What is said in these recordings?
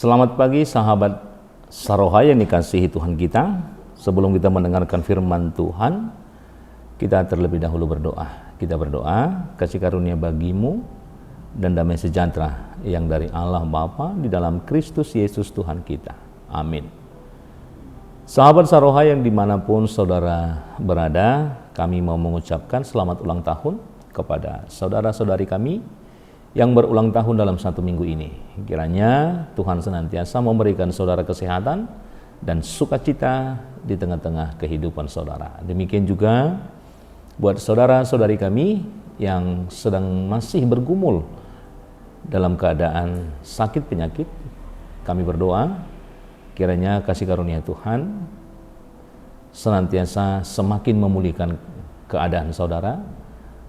Selamat pagi sahabat Saroha yang dikasihi Tuhan kita. Sebelum kita mendengarkan firman Tuhan, kita terlebih dahulu berdoa. Kita berdoa, kasih karunia bagimu dan damai sejahtera yang dari Allah Bapa di dalam Kristus Yesus Tuhan kita. Amin. Sahabat Saroha yang dimanapun saudara berada, kami mau mengucapkan selamat ulang tahun kepada saudara-saudari kami yang berulang tahun dalam satu minggu ini. Kiranya Tuhan senantiasa memberikan saudara kesehatan dan sukacita di tengah-tengah kehidupan saudara. Demikian juga buat saudara-saudari kami yang sedang masih bergumul dalam keadaan sakit penyakit, kami berdoa kiranya kasih karunia Tuhan senantiasa semakin memulihkan keadaan saudara,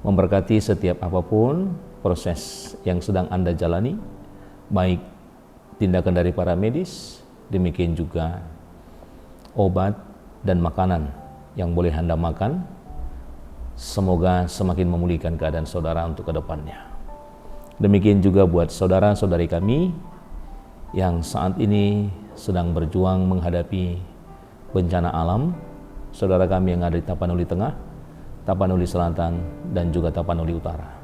memberkati setiap apapun proses yang sedang Anda jalani, baik tindakan dari para medis, demikian juga obat dan makanan yang boleh Anda makan. Semoga semakin memulihkan keadaan saudara untuk kedepannya. Demikian juga buat saudara-saudari kami yang saat ini sedang berjuang menghadapi bencana alam, saudara kami yang ada di Tapanuli Tengah, Tapanuli Selatan, dan juga Tapanuli Utara.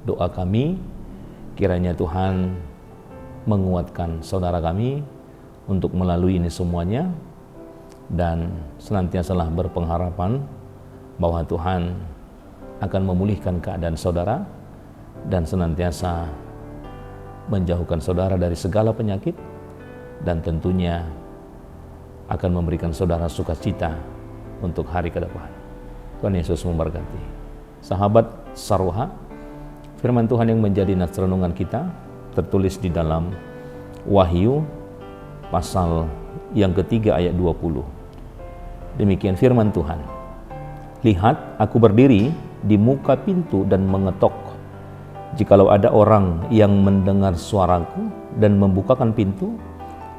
Doa kami, kiranya Tuhan menguatkan saudara kami untuk melalui ini semuanya, dan senantiasalah berpengharapan bahwa Tuhan akan memulihkan keadaan saudara dan senantiasa menjauhkan saudara dari segala penyakit, dan tentunya akan memberikan saudara sukacita untuk hari ke depan. Tuhan Yesus memberkati. Sahabat Saroha, firman Tuhan yang menjadi nats renungan kita tertulis di dalam Wahyu pasal yang ketiga ayat 20. Demikian firman Tuhan. Lihat, aku berdiri di muka pintu dan mengetok. Jikalau ada orang yang mendengar suaraku dan membukakan pintu,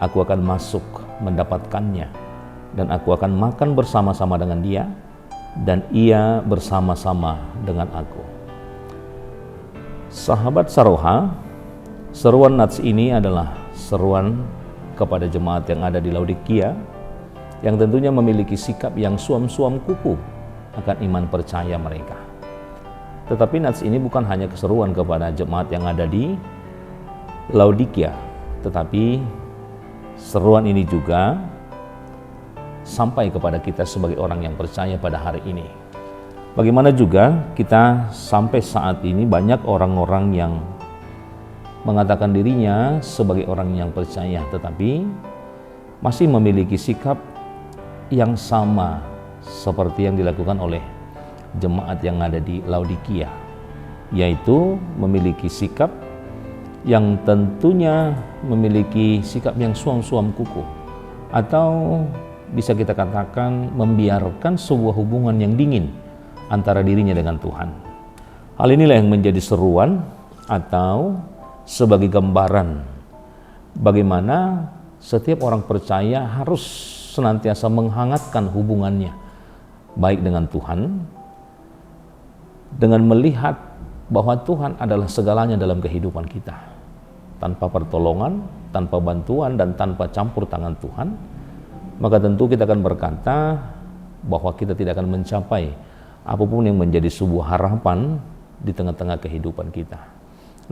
aku akan masuk mendapatkannya, dan aku akan makan bersama-sama dengan dia, dan ia bersama-sama dengan aku. Sahabat Saroha, seruan nats ini adalah seruan kepada jemaat yang ada di Laodikia, yang tentunya memiliki sikap yang suam-suam kuku akan iman percaya mereka. Tetapi nats ini bukan hanya keseruan kepada jemaat yang ada di Laodikia, tetapi seruan ini juga sampai kepada kita sebagai orang yang percaya pada hari ini. Bagaimana juga kita sampai saat ini banyak orang-orang yang mengatakan dirinya sebagai orang yang percaya, tetapi masih memiliki sikap yang sama seperti yang dilakukan oleh jemaat yang ada di Laodikia, yaitu memiliki sikap yang tentunya memiliki sikap yang suam-suam kuku, atau bisa kita katakan membiarkan sebuah hubungan yang dingin antara dirinya dengan Tuhan. Hal inilah yang menjadi seruan atau sebagai gambaran bagaimana setiap orang percaya harus senantiasa menghangatkan hubungannya baik dengan Tuhan, dengan melihat bahwa Tuhan adalah segalanya dalam kehidupan kita. Tanpa pertolongan, tanpa bantuan, dan tanpa campur tangan Tuhan, maka tentu kita akan berkata bahwa kita tidak akan mencapai apapun yang menjadi sebuah harapan di tengah-tengah kehidupan kita.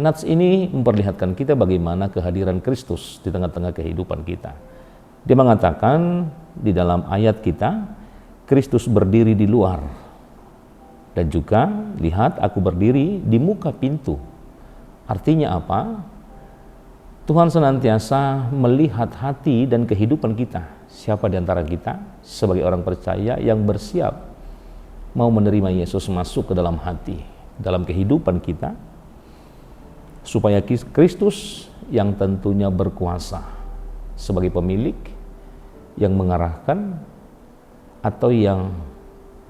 Nats ini memperlihatkan kita bagaimana kehadiran Kristus di tengah-tengah kehidupan kita. Dia mengatakan di dalam ayat kita, Kristus berdiri di luar, dan juga lihat aku berdiri di muka pintu. Artinya apa? Tuhan senantiasa melihat hati dan kehidupan kita. Siapa di antara kita sebagai orang percaya yang bersiap mau menerima Yesus masuk ke dalam hati, dalam kehidupan kita, supaya Kristus yang tentunya berkuasa sebagai pemilik yang mengarahkan atau yang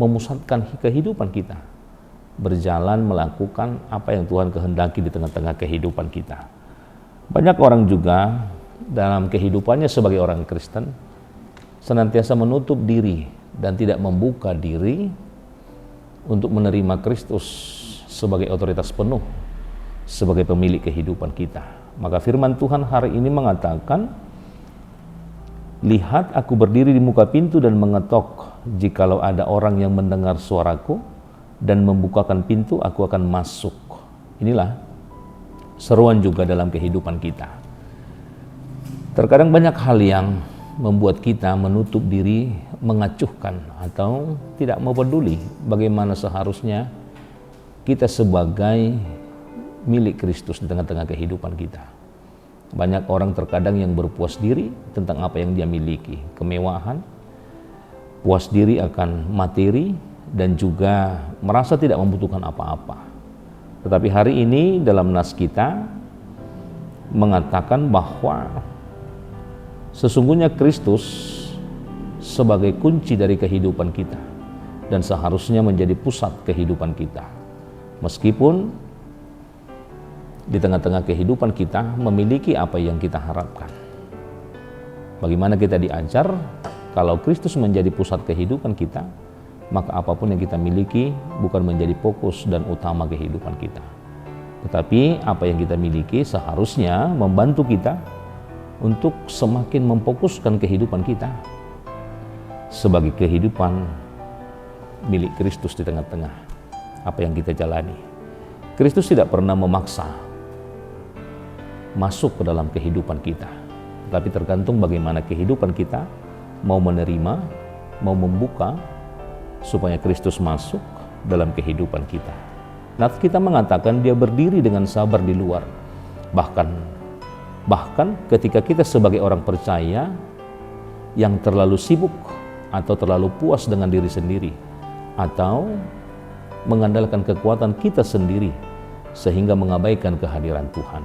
memusatkan kehidupan kita berjalan melakukan apa yang Tuhan kehendaki di tengah-tengah kehidupan kita. Banyak orang juga dalam kehidupannya sebagai orang Kristen senantiasa menutup diri dan tidak membuka diri untuk menerima Kristus sebagai otoritas penuh, sebagai pemilik kehidupan kita. Maka firman Tuhan hari ini mengatakan Lihat, aku berdiri di muka pintu dan mengetok. Jikalau ada orang yang mendengar suaraku dan membukakan pintu, aku akan masuk. Inilah seruan juga dalam kehidupan kita. Terkadang banyak hal yang membuat kita menutup diri, mengacuhkan atau tidak mau peduli bagaimana seharusnya kita sebagai milik Kristus di tengah-tengah kehidupan kita. Banyak orang terkadang yang berpuas diri tentang apa yang dia miliki, kemewahan, puas diri akan materi, dan juga merasa tidak membutuhkan apa-apa. Tetapi hari ini dalam nas kita mengatakan bahwa sesungguhnya Kristus sebagai kunci dari kehidupan kita dan seharusnya menjadi pusat kehidupan kita. Meskipun di tengah-tengah kehidupan kita memiliki apa yang kita harapkan. Bagaimana kita diajar, kalau Kristus menjadi pusat kehidupan kita, maka apapun yang kita miliki bukan menjadi fokus dan utama kehidupan kita. Tetapi apa yang kita miliki seharusnya membantu kita untuk semakin memfokuskan kehidupan kita sebagai kehidupan milik Kristus di tengah-tengah apa yang kita jalani. Kristus tidak pernah memaksa masuk ke dalam kehidupan kita, tapi tergantung bagaimana kehidupan kita mau menerima, mau membuka supaya Kristus masuk dalam kehidupan kita. Nats kita mengatakan dia berdiri dengan sabar di luar. Bahkan ketika kita sebagai orang percaya yang terlalu sibuk atau terlalu puas dengan diri sendiri atau mengandalkan kekuatan kita sendiri sehingga mengabaikan kehadiran Tuhan.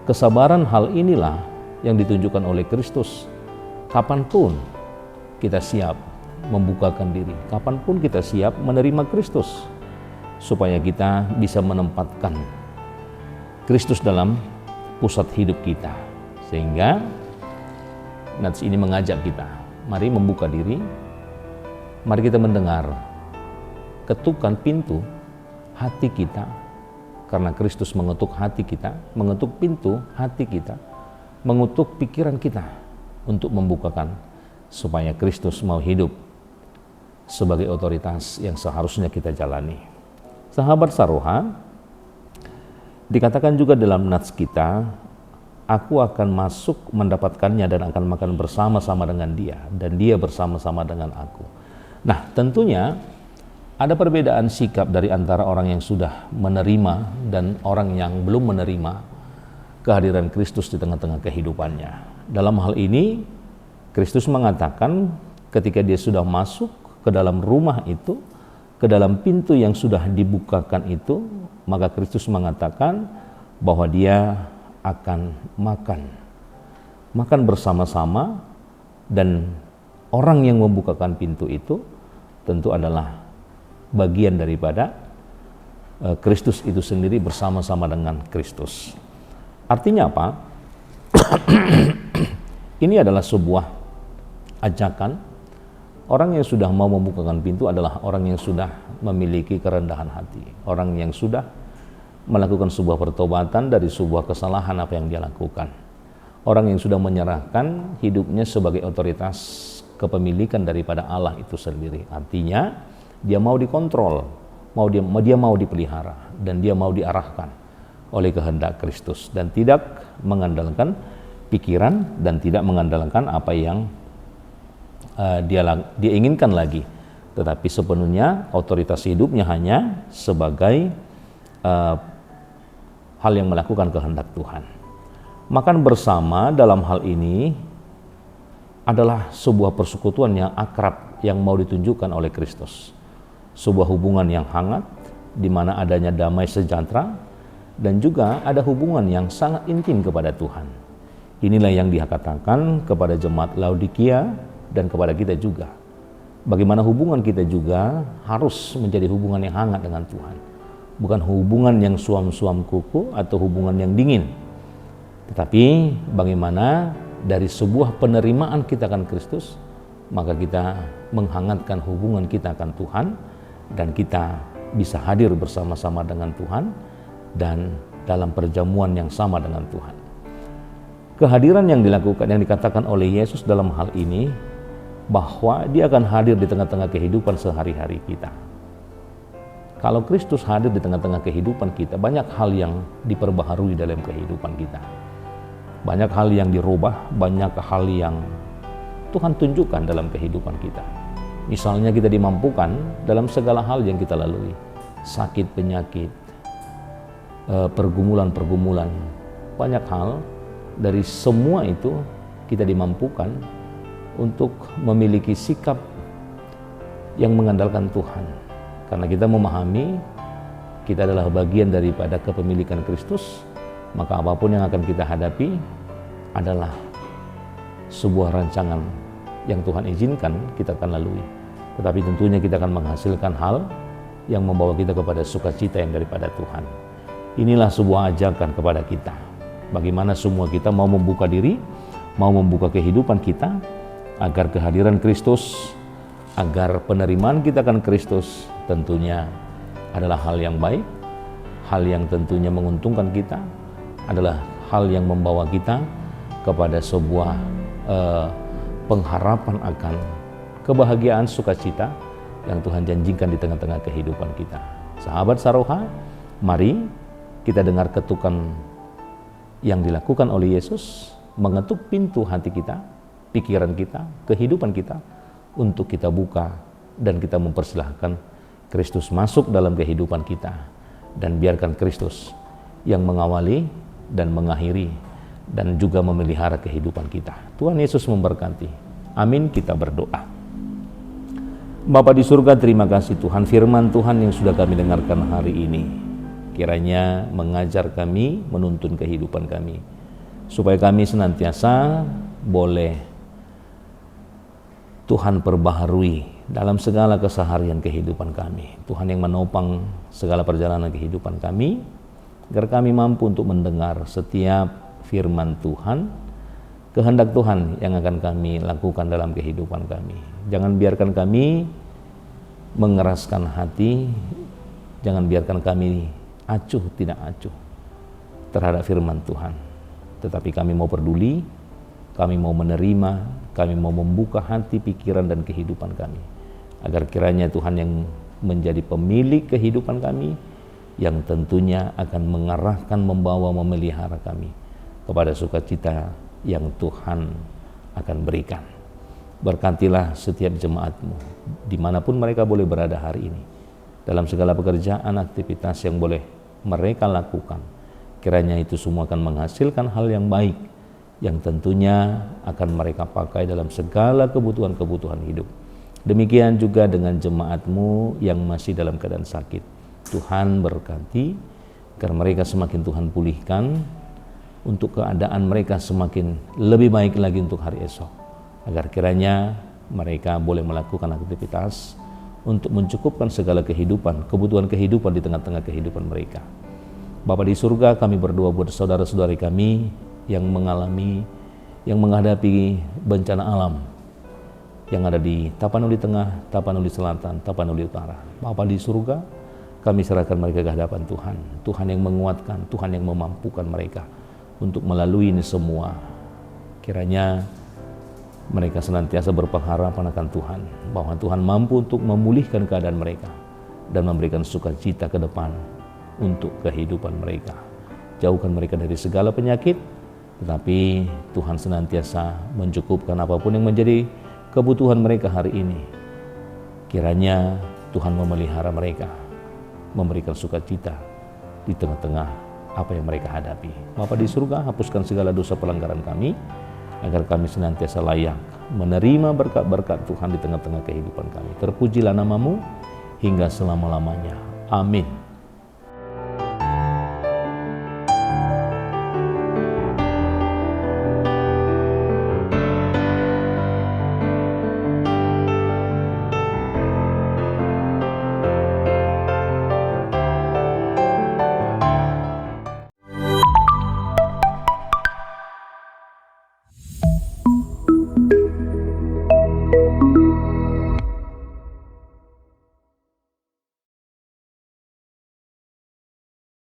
Kesabaran hal inilah yang ditunjukkan oleh Kristus. Kapanpun kita siap membukakan diri, kapanpun kita siap menerima Kristus, supaya kita bisa menempatkan Kristus dalam pusat hidup kita. Sehingga nats ini mengajak kita, mari membuka diri, mari kita mendengar ketukan pintu hati kita, karena Kristus mengetuk hati kita, mengetuk pintu hati kita, mengetuk pikiran kita untuk membukakan supaya Kristus mau hidup sebagai otoritas yang seharusnya kita jalani. Sahabat Saroha, dikatakan juga dalam nats kita, aku akan masuk mendapatkannya dan akan makan bersama-sama dengan dia, dan dia bersama-sama dengan aku. Nah, tentunya ada perbedaan sikap dari antara orang yang sudah menerima dan orang yang belum menerima kehadiran Kristus di tengah-tengah kehidupannya. Dalam hal ini, Kristus mengatakan ketika dia sudah masuk ke dalam rumah itu, ke dalam pintu yang sudah dibukakan itu, maka Kristus mengatakan bahwa dia akan makan bersama-sama, dan orang yang membukakan pintu itu tentu adalah bagian daripada Kristus itu sendiri bersama-sama dengan Kristus. Artinya apa? Ini adalah sebuah ajakan. Orang yang sudah mau membukakan pintu adalah orang yang sudah memiliki kerendahan hati, orang yang sudah melakukan sebuah pertobatan dari sebuah kesalahan apa yang dia lakukan, orang yang sudah menyerahkan hidupnya sebagai otoritas kepemilikan daripada Allah itu sendiri. Artinya dia mau dikontrol, dia mau dipelihara, dan dia mau diarahkan oleh kehendak Kristus, dan tidak mengandalkan pikiran dan tidak mengandalkan apa yang dia inginkan lagi, tetapi sepenuhnya otoritas hidupnya hanya sebagai hal yang melakukan kehendak Tuhan. Makan bersama dalam hal ini adalah sebuah persekutuan yang akrab yang mau ditunjukkan oleh Kristus. Sebuah hubungan yang hangat di mana adanya damai sejahtera, dan juga ada hubungan yang sangat intim kepada Tuhan. Inilah yang dikatakan kepada jemaat Laodikia dan kepada kita juga. Bagaimana hubungan kita juga harus menjadi hubungan yang hangat dengan Tuhan. Bukan hubungan yang suam-suam kuku atau hubungan yang dingin. Tetapi bagaimana dari sebuah penerimaan kita akan Kristus, maka kita menghangatkan hubungan kita akan Tuhan, dan kita bisa hadir bersama-sama dengan Tuhan dan dalam perjamuan yang sama dengan Tuhan. kehadiran yang dilakukan, yang dikatakan oleh Yesus dalam hal ini, bahwa dia akan hadir di tengah-tengah kehidupan sehari-hari kita. Kalau Kristus hadir di tengah-tengah kehidupan kita, banyak hal yang diperbaharui dalam kehidupan kita. Banyak hal yang dirubah, banyak hal yang Tuhan tunjukkan dalam kehidupan kita. Misalnya kita dimampukan dalam segala hal yang kita lalui. Sakit, penyakit, pergumulan-pergumulan, banyak hal. Dari semua itu kita dimampukan untuk memiliki sikap yang mengandalkan Tuhan. Karena kita memahami kita adalah bagian daripada kepemilikan Kristus, maka apapun yang akan kita hadapi adalah sebuah rancangan yang Tuhan izinkan kita akan lalui. Tetapi tentunya kita akan menghasilkan hal yang membawa kita kepada sukacita yang daripada Tuhan. Inilah sebuah ajakan kepada kita. Bagaimana semua kita mau membuka diri, mau membuka kehidupan kita, agar kehadiran Kristus, agar penerimaan kita akan Kristus tentunya adalah hal yang baik, hal yang tentunya menguntungkan kita, adalah hal yang membawa kita kepada sebuah pengharapan akan kebahagiaan sukacita yang Tuhan janjikan di tengah-tengah kehidupan kita. Sahabat Saroha, mari kita dengar ketukan yang dilakukan oleh Yesus, mengetuk pintu hati kita, pikiran kita, kehidupan kita, untuk kita buka dan kita mempersilahkan Kristus masuk dalam kehidupan kita, dan biarkan Kristus yang mengawali dan mengakhiri dan juga memelihara kehidupan kita. Tuhan Yesus memberkati. Amin. Kita berdoa. Bapa di surga, terima kasih Tuhan, firman Tuhan yang sudah kami dengarkan hari ini. Kiranya mengajar kami, menuntun kehidupan kami, supaya kami senantiasa boleh Tuhan perbaharui dalam segala keseharian kehidupan kami. Tuhan yang menopang segala perjalanan kehidupan kami, agar kami mampu untuk mendengar setiap firman Tuhan, kehendak Tuhan yang akan kami lakukan dalam kehidupan kami. Jangan biarkan kami mengeraskan hati, jangan biarkan kami acuh tidak acuh terhadap firman Tuhan, tetapi kami mau peduli, kami mau menerima, kami mau membuka hati, pikiran, dan kehidupan kami, agar kiranya Tuhan yang menjadi pemilik kehidupan kami, yang tentunya akan mengarahkan, membawa, memelihara kami kepada sukacita yang Tuhan akan berikan. Berkatilah setiap jemaat-Mu dimanapun mereka boleh berada hari ini, dalam segala pekerjaan, aktivitas yang boleh mereka lakukan. Kiranya itu semua akan menghasilkan hal yang baik, yang tentunya akan mereka pakai dalam segala kebutuhan-kebutuhan hidup. Demikian juga dengan jemaat-Mu yang masih dalam keadaan sakit. Tuhan berkati, agar mereka semakin Tuhan pulihkan, untuk keadaan mereka semakin lebih baik lagi untuk hari esok, agar kiranya mereka boleh melakukan aktivitas untuk mencukupkan segala kehidupan, kebutuhan kehidupan di tengah-tengah kehidupan mereka. Bapa di surga, kami berdoa buat saudara-saudari kami yang mengalami, yang menghadapi bencana alam, yang ada di Tapanuli Tengah, Tapanuli Selatan, Tapanuli Utara. Bapa di surga, kami serahkan mereka ke hadapan Tuhan. Tuhan yang menguatkan, Tuhan yang memampukan mereka untuk melalui ini semua. Kiranya mereka senantiasa berpengharapan akan Tuhan, bahwa Tuhan mampu untuk memulihkan keadaan mereka dan memberikan sukacita ke depan untuk kehidupan mereka. Jauhkan mereka dari segala penyakit, tetapi Tuhan senantiasa mencukupkan apapun yang menjadi kebutuhan mereka hari ini. Kiranya Tuhan memelihara mereka, memberikan sukacita di tengah-tengah apa yang mereka hadapi. Bapa di surga, hapuskan segala dosa pelanggaran kami, agar kami senantiasa layak menerima berkat-berkat Tuhan di tengah-tengah kehidupan kami. Terpujilah nama-Mu hingga selama-lamanya. Amin.